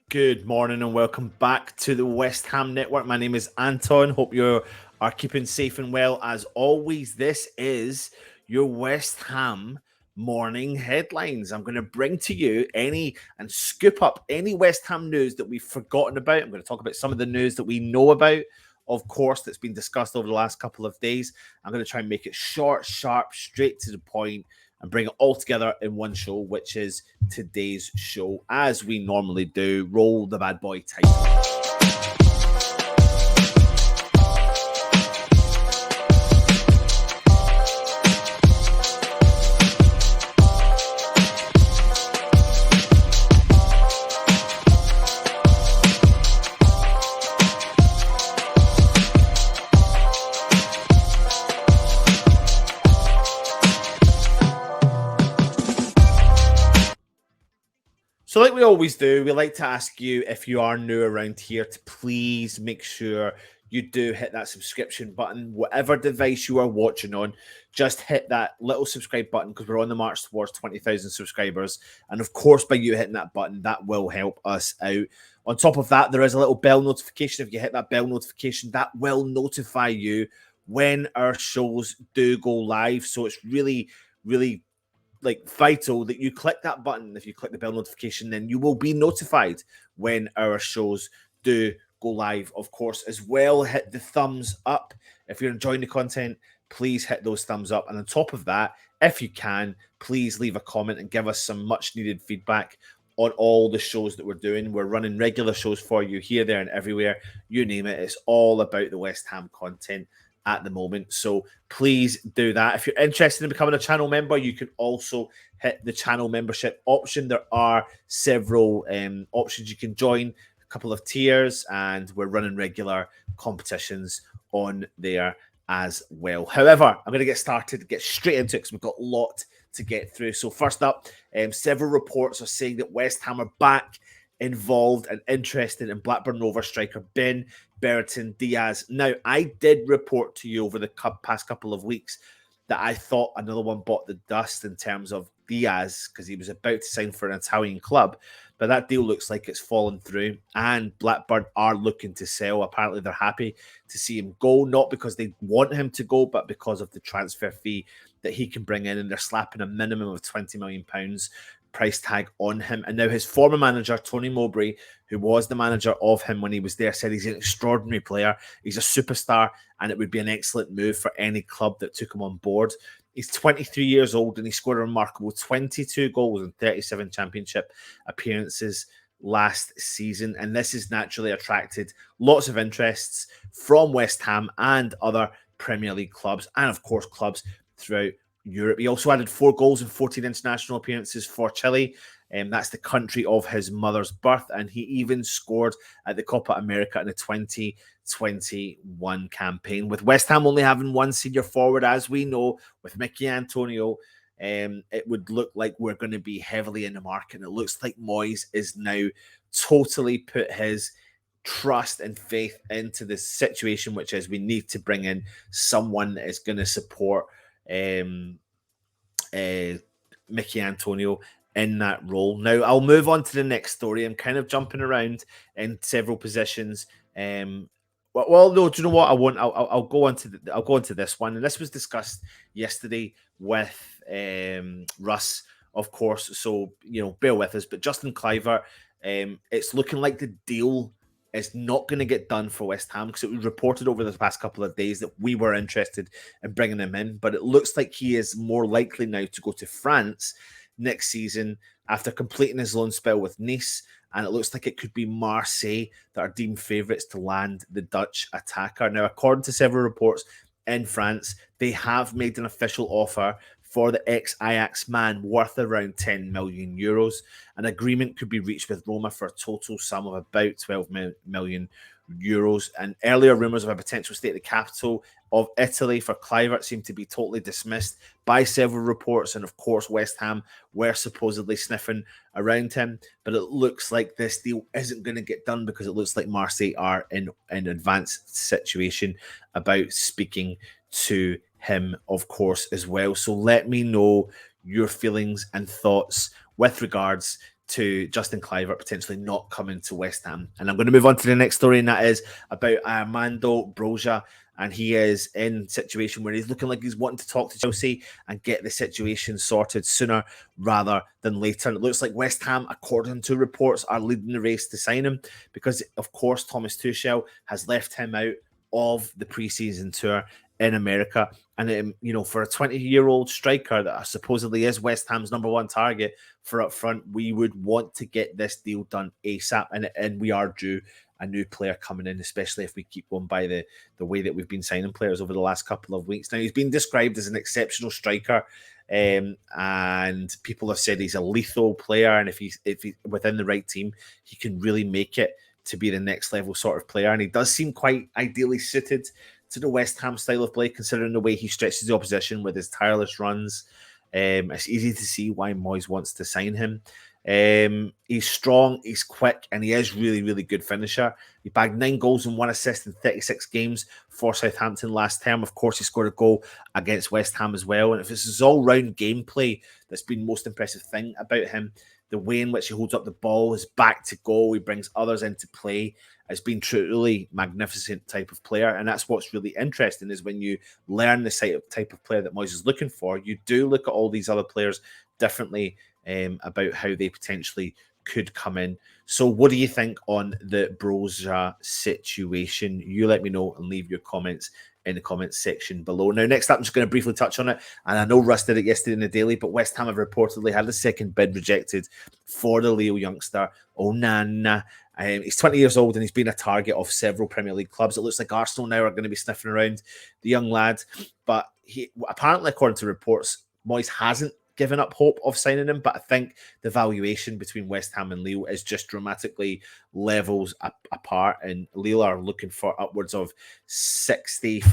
Good morning and welcome back to the West Ham Network. My name is Anton. Hope you are keeping safe and well. As always, this is your West Ham morning headlines. I'm going to bring to you and scoop up any West Ham news that we've forgotten about. I'm going to talk about some of the news that we know about, of course, that's been discussed over the last couple of days. I'm going to try and make it short, sharp, straight to the point, and bring it all together in one show, which is today's show. As we normally do, roll the bad boy title. So like we always do, we like to ask you, if you are new around here, to please make sure you do hit that subscription button. Whatever device you are watching on, just hit that little subscribe button, because we're on the march towards 20,000 subscribers. And of course, by you hitting that button, that will help us out. On top of that, there is a little bell notification. If you hit that bell notification, that will notify you when our shows do go live. So it's really, really vital that you click that button. If you click the bell notification, then you will be notified when our shows do go live. Of course, as well, hit the thumbs up. If you're enjoying the content, please hit those thumbs up. And on top of that, if you can, please leave a comment and give us some much needed feedback on all the shows that we're doing. We're running regular shows for you here, there, and everywhere. You name it. It's all about the West Ham content at the moment. So please do that. If you're interested in becoming a channel member, you can also hit the channel membership option. There are several options you can join, a couple of tiers, and we're running regular competitions on there as well. However, I'm going to get started, get straight into it, because we've got a lot to get through. So first up, several reports are saying that West Ham are back involved and interested in Blackburn Rovers striker Brereton Diaz. Now, I did report to you over the past couple of weeks that I thought another one bought the dust in terms of Diaz, because he was about to sign for an Italian club, but that deal looks like it's fallen through, and Blackburn are looking to sell. Apparently, they're happy to see him go, not because they want him to go, but because of the transfer fee that he can bring in, and they're slapping a minimum of £20 million price tag on him. And now his former manager, Tony Mowbray, who was the manager of him when he was there, said he's an extraordinary player. He's a superstar, and it would be an excellent move for any club that took him on board. He's 23 years old, and he scored a remarkable 22 goals in 37 championship appearances last season. And this has naturally attracted lots of interests from West Ham and other Premier League clubs, and of course clubs throughout Europe. He also added 4 goals in 14 international appearances for Chile. That's the country of his mother's birth. And he even scored at the Copa America in the 2021 campaign. With West Ham only having one senior forward, as we know, with Mickey Antonio, it would look like we're going to be heavily in the market. And it looks like Moyes is now totally put his trust and faith into this situation, which is we need to bring in someone that is going to support Mickey Antonio in that role. Now, I'll move on to the next story. I'm kind of jumping around in several positions. Well, no, do you know what? I won't. I'll go on to this one, and this was discussed yesterday with Russ, of course. So bear with us. But Justin Kluivert, it's looking like the deal is not going to get done for West Ham, because it was reported over the past couple of days that we were interested in bringing him in, but it looks like he is more likely now to go to France next season after completing his loan spell with Nice, and it looks like it could be Marseille that are deemed favourites to land the Dutch attacker. Now, according to several reports in France, they have made an official offer for the ex-Ajax man worth around 10 million euros. An agreement could be reached with Roma for a total sum of about 12 million euros. And earlier rumours of a potential stay at the capital of Italy for Kluivert seemed to be totally dismissed by several reports. And of course, West Ham were supposedly sniffing around him. But it looks like this deal isn't going to get done, because it looks like Marseille are in an advanced situation about speaking to him, of course, as well. So let me know your feelings and thoughts with regards to Justin Kluivert potentially not coming to West Ham. And I'm going to move on to the next story, and that is about Armando Broja. And he is in a situation where he's looking like he's wanting to talk to Chelsea and get the situation sorted sooner rather than later. And it looks like West Ham, according to reports, are leading the race to sign him because, of course, Thomas Tuchel has left him out of the preseason tour in America. And, for a 20-year-old striker that supposedly is West Ham's number one target for up front, we would want to get this deal done ASAP. And we are due a new player coming in, especially if we keep going by the way that we've been signing players over the last couple of weeks. Now, he's been described as an exceptional striker, and people have said he's a lethal player, and if he's within the right team, he can really make it to be the next level sort of player. And he does seem quite ideally suited to the West Ham style of play, considering the way he stretches the opposition with his tireless runs. It's easy to see why Moyes wants to sign him. He's strong, he's quick, and he is really, really good finisher. He bagged 9 goals and 1 assist in 36 games for Southampton last term. Of course, he scored a goal against West Ham as well. And if this is all-round gameplay that's been the most impressive thing about him, the way in which he holds up the ball, his back to goal, he brings others into play, has been truly magnificent type of player. And that's what's really interesting is when you learn the type of player that Moyes is looking for, you do look at all these other players differently about how they potentially could come in. So what do you think on the Broja situation? You let me know and leave your comments in the comments section below. Now, next up, I'm just going to briefly touch on it. And I know Russ did it yesterday in the Daily, but West Ham have reportedly had a second bid rejected for the Leo youngster, Onana. He's 20 years old and he's been a target of several Premier League clubs. It looks like Arsenal now are going to be sniffing around the young lad. But he apparently, according to reports, Moyes hasn't given up hope of signing him, but I think the valuation between West Ham and Lille is just dramatically levels apart, and Lille are looking for upwards of 60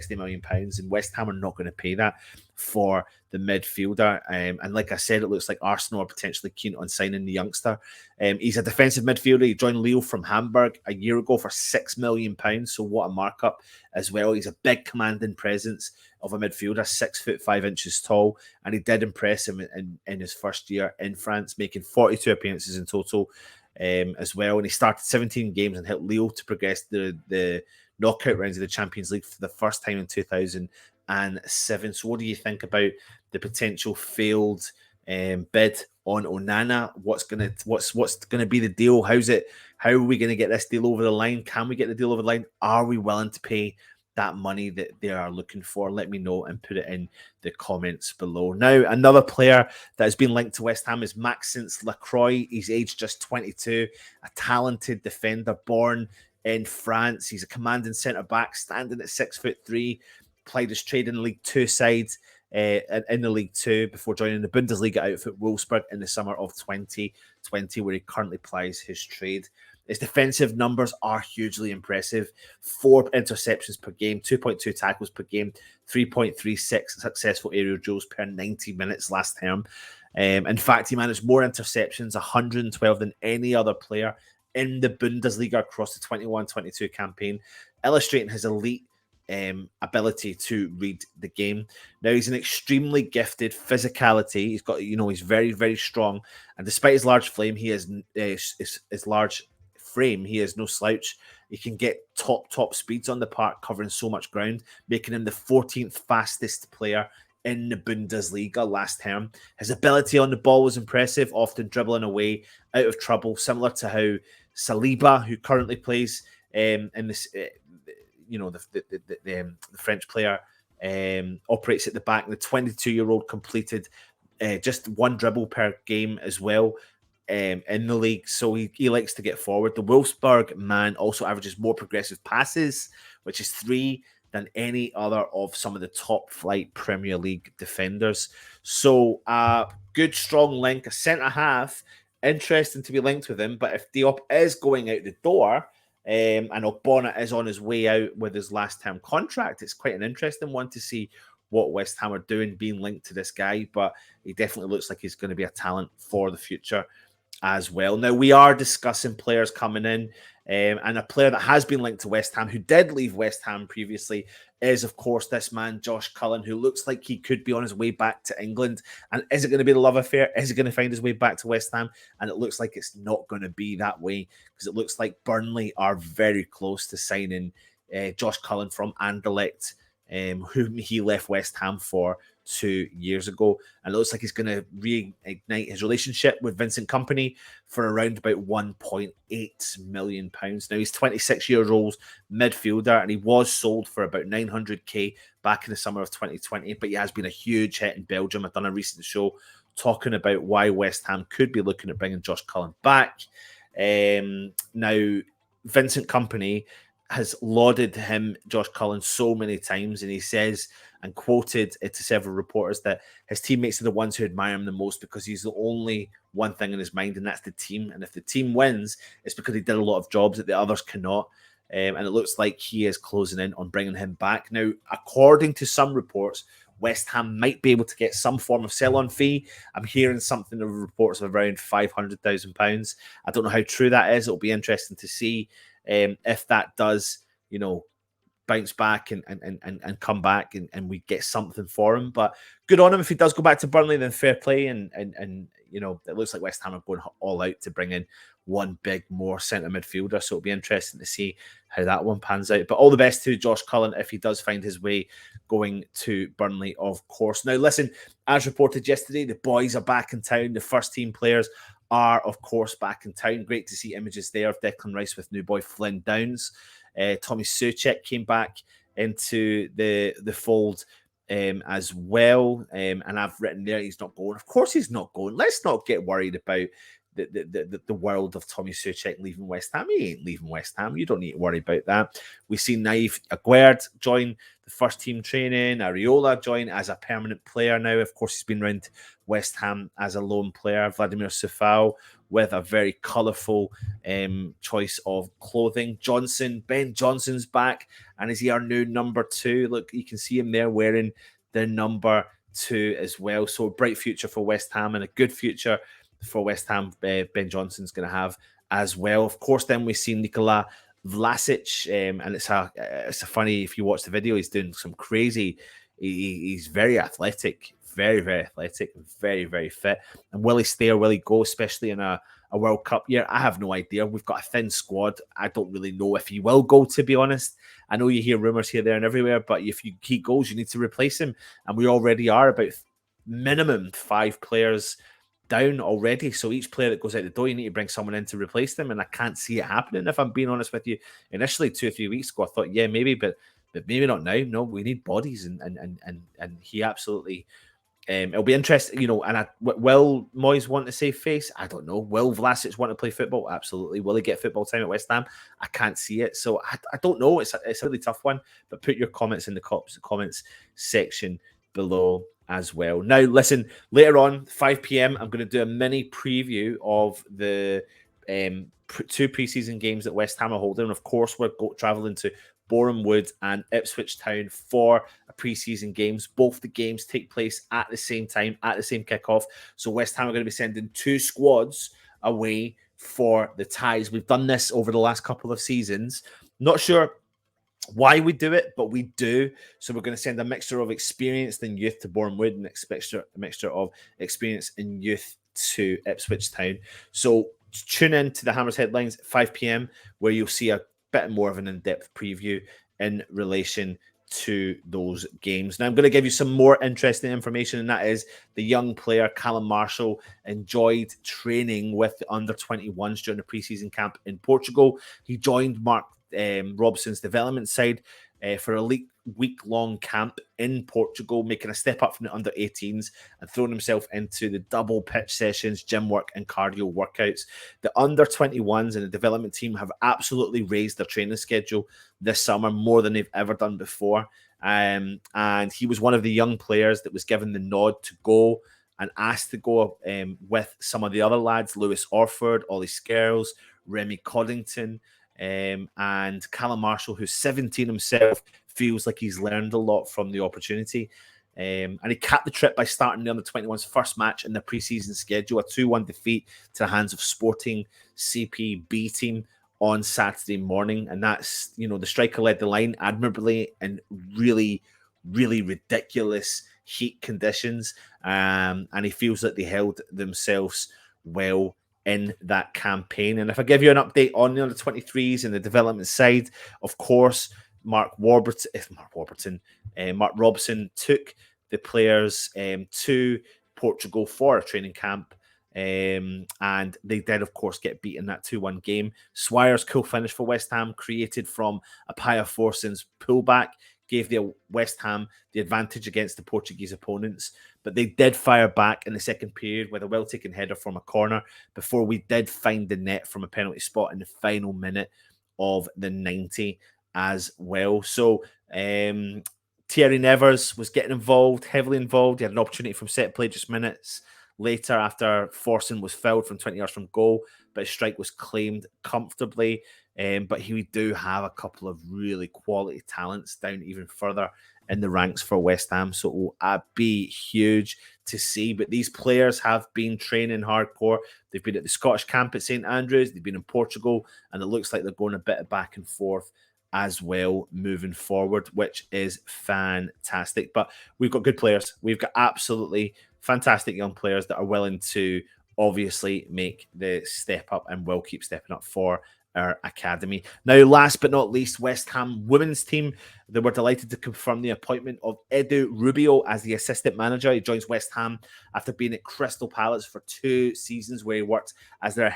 million pounds, and West Ham are not going to pay that for the midfielder. And like I said, it looks like Arsenal are potentially keen on signing the youngster. He's a defensive midfielder. He joined Lille from Hamburg a year ago for £6 million, so what a markup as well. He's a big commanding presence of a midfielder, 6'5" tall, and he did impress him in his first year in France, making 42 appearances in total as well. And he started 17 games and helped Lille to progress the knockout rounds of the Champions League for the first time in 2007. So what do you think about the potential failed bid on Onana? What's gonna be the deal? How are we gonna get this deal over the line? Can we get the deal over the line? Are we willing to pay that money that they are looking for? Let me know and put it in the comments below. Now, another player that has been linked to West Ham is Maxence Lacroix. He's aged just 22, a talented defender born in France. He's a commanding centre-back, standing at 6'3", played his trade in the League Two side in the League Two before joining the Bundesliga outfit Wolfsburg in the summer of 2020, where he currently plies his trade. His defensive numbers are hugely impressive. 4 interceptions per game, 2.2 tackles per game, 3.36 successful aerial duels per 90 minutes last term. In fact, he managed more interceptions, 112, than any other player in the Bundesliga across the 21-22 campaign, illustrating his elite ability to read the game. Now, he's an extremely gifted physicality. He's got, he's very, very strong, and despite his large frame, he is no slouch. He can get top speeds on the park, covering so much ground, making him the 14th fastest player in the Bundesliga last term. His ability on the ball was impressive, often dribbling away out of trouble, similar to how Saliba, who currently plays in this, the French player, operates at the back. The 22-year-old completed just 1 dribble per game as well in the league, so he likes to get forward. The Wolfsburg man also averages more progressive passes, which is 3 than any other of some of the top flight Premier League defenders. So good strong link, a centre half, interesting to be linked with him. But if Diop is going out the door and Ogbonna is on his way out with his last term contract, it's quite an interesting one to see what West Ham are doing being linked to this guy. But he definitely looks like he's going to be a talent for the future as well. Now, we are discussing players coming in, and a player that has been linked to West Ham, who did leave West Ham previously, is, of course, this man, Josh Cullen, who looks like he could be on his way back to England. And is it going to be the love affair? Is he going to find his way back to West Ham? And it looks like it's not going to be that way, because it looks like Burnley are very close to signing Josh Cullen from Anderlecht, whom he left West Ham for 2 years ago, and it looks like he's going to reignite his relationship with Vincent Kompany for around about £1.8 million. Now, he's 26 years old, midfielder, and he was sold for about 900k back in the summer of 2020, but he has been a huge hit in Belgium. I've done a recent show talking about why West Ham could be looking at bringing Josh Cullen back. Now, Vincent Kompany has lauded him, Josh Cullen, so many times, and he says, and quoted to several reporters, that his teammates are the ones who admire him the most because he's the only one thing in his mind, and that's the team. And if the team wins, it's because he did a lot of jobs that the others cannot. And it looks like he is closing in on bringing him back. Now, according to some reports, West Ham might be able to get some form of sell-on fee. I'm hearing something of reports of around £500,000. I don't know how true that is. It'll be interesting to see if that does, bounce back and come back and we get something for him. But good on him. If he does go back to Burnley, then fair play. And it looks like West Ham are going all out to bring in one big more centre midfielder. So it'll be interesting to see how that one pans out. But all the best to Josh Cullen if he does find his way going to Burnley, of course. Now, listen, as reported yesterday, the boys are back in town. The first team players are, of course, back in town. Great to see images there of Declan Rice with new boy Flynn Downs. Tommy Soucek came back into the fold as well. And I've written there he's not going. Of course he's not going. Let's not get worried about the world of Tommy Soucek leaving West Ham. He ain't leaving West Ham. You don't need to worry about that. We've seen Naif Aguerd join the first team training. Areola join as a permanent player now. Of course, he's been around West Ham as a lone player. Vladimir Sefao with a very colourful choice of clothing. Ben Johnson's back, and is he our new number 2? Look, you can see him there wearing the number 2 as well. So a bright future for West Ham and a good future for West Ham. Ben Johnson's going to have as well. Of course, then we've seen Nikola Vlasic, and it's a funny, if you watch the video, he's doing some crazy. He's very athletic, very, very athletic, very, very fit. And will he stay or will he go, especially in a World Cup year? I have no idea. We've got a thin squad. I don't really know if he will go, to be honest. I know you hear rumours here, there, and everywhere, but if he goes, you need to replace him. And we already are about minimum 5 players down already. So each player that goes out the door, you need to bring someone in to replace them. And I can't see it happening, if I'm being honest with you. Initially, 2 or 3 weeks ago, I thought, yeah, maybe, but maybe not now. No, we need bodies. And he absolutely... it'll be interesting, and will Moyes want to save face? I don't know. Will Vlasic want to play football? Absolutely. Will he get football time at West Ham? I can't see it. So I don't know. It's a really tough one, but put your comments in the comments section below as well. Now, listen, later on, 5 p.m, I'm going to do a mini preview of the 2 preseason games that West Ham are holding. And of course, we're traveling to Boreham Wood and Ipswich Town for a preseason games. Both the games take place at the same time, at the same kickoff. So West Ham are going to be sending 2 squads away for the ties. We've done this over the last couple of seasons. Not sure why we do it, but we do. So we're going to send a mixture of experience and youth to Boreham Wood and a mixture of experience and youth to Ipswich Town. So tune in to the Hammers Headlines at 5 p.m, where you'll see a bit more of an in-depth preview in relation to those games. Now, I'm going to give you some more interesting information, and that is the young player Callum Marshall enjoyed training with the under-21s during the preseason camp in Portugal. He joined Mark Robson's development side for a week-long camp in Portugal, making a step up from the under-18s and throwing himself into the double pitch sessions, gym work and cardio workouts. The under-21s and the development team have absolutely raised their training schedule this summer more than they've ever done before. And he was one of the young players that was given the nod to go and asked to go with some of the other lads, Lewis Orford, Ollie Skerls, Remy Coddington, and Callum Marshall, who's 17 himself, feels like he's learned a lot from the opportunity. And he capped the trip by starting the under-21's first match in the pre-season schedule, a 2-1 defeat to the hands of Sporting CP team on Saturday morning. And that's, the striker led the line admirably in really, really ridiculous heat conditions. And he feels that they held themselves well in that campaign. And if I give you an update on the under-23s and the development side, of course, Mark Robson took the players to Portugal for a training camp. And they did, of course, get beaten that 2-1 game. Swire's cool finish for West Ham, created from a Paya Forson's pullback, gave the West Ham the advantage against the Portuguese opponents. But they did fire back in the second period with a well-taken header from a corner before we did find the net from a penalty spot in the final minute of the 90 as well. So Thierry Nevers was getting involved, heavily involved. He had an opportunity from set play just minutes later after Forson was fouled from 20 yards from goal, but his strike was claimed comfortably. But we do have a couple of really quality talents down even further in the ranks for West Ham, so it will be huge to see. But these players have been training hardcore. They've been at the Scottish camp at St Andrews, they've been in Portugal, and it looks like they're going a bit of back and forth as well moving forward, which is fantastic. But we've got good players. We've got absolutely fantastic young players that are willing to obviously make the step up and will keep stepping up for our academy. Now, last but not least, West Ham women's team. They were delighted to confirm the appointment of Edu Rubio as the assistant manager. He joins West Ham after being at Crystal Palace for 2 seasons, where he worked as their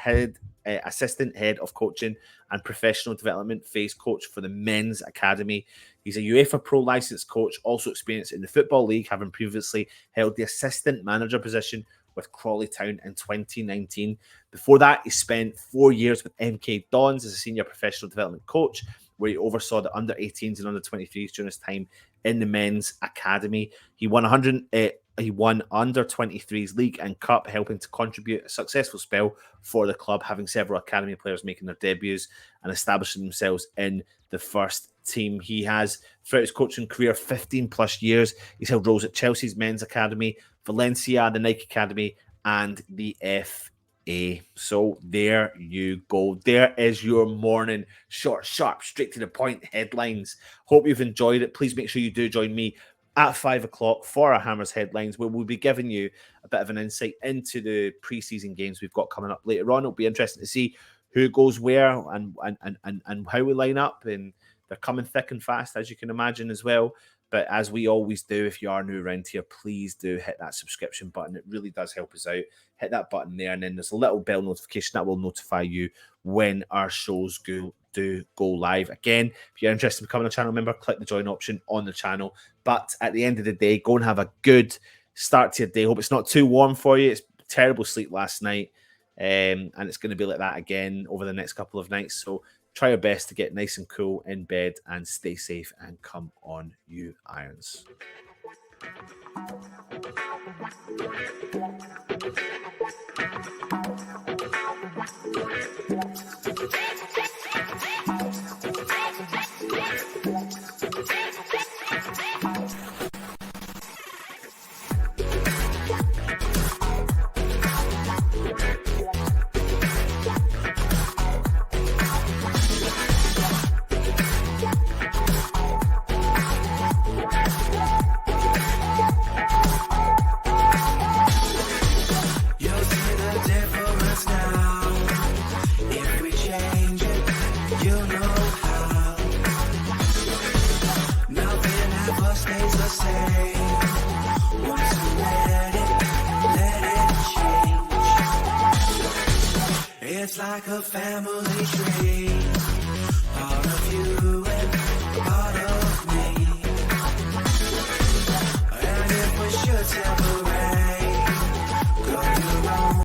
assistant head of coaching and professional development phase coach for the men's academy. He's a UEFA Pro licensed coach, also experienced in the Football League, having previously held the assistant manager position with Crawley Town in 2019. Before that, he spent 4 years with MK Dons as a senior professional development coach, where he oversaw the under-18s and under-23s during his time in the men's academy. He won under-23s league and cup, helping to contribute a successful spell for the club, having several academy players making their debuts and establishing themselves in the first team. He has, throughout his coaching career, 15 plus years. He's held roles at Chelsea's men's academy, Valencia, the Nike Academy, and the FA. So there you go. There is your morning short, sharp, straight to the point headlines. Hope you've enjoyed it. Please make sure you do join me at 5 o'clock for our Hammers headlines, where we'll be giving you a bit of an insight into the preseason games we've got coming up later on. It'll be interesting to see who goes where and how we line up, and they're coming thick and fast, as you can imagine, as well. But as we always do, if you are new around here, please do hit that subscription button. It really does help us out. Hit that button there, and then there's a little bell notification that will notify you when our shows do go live. Again, if you're interested in becoming a channel member, click the join option on the channel. But at the end of the day, go and have a good start to your day. Hope it's not too warm for you. It's terrible sleep last night, and it's going to be like that again over the next couple of nights. So try your best to get nice and cool in bed and stay safe, and come on, you Irons. It's like a family tree.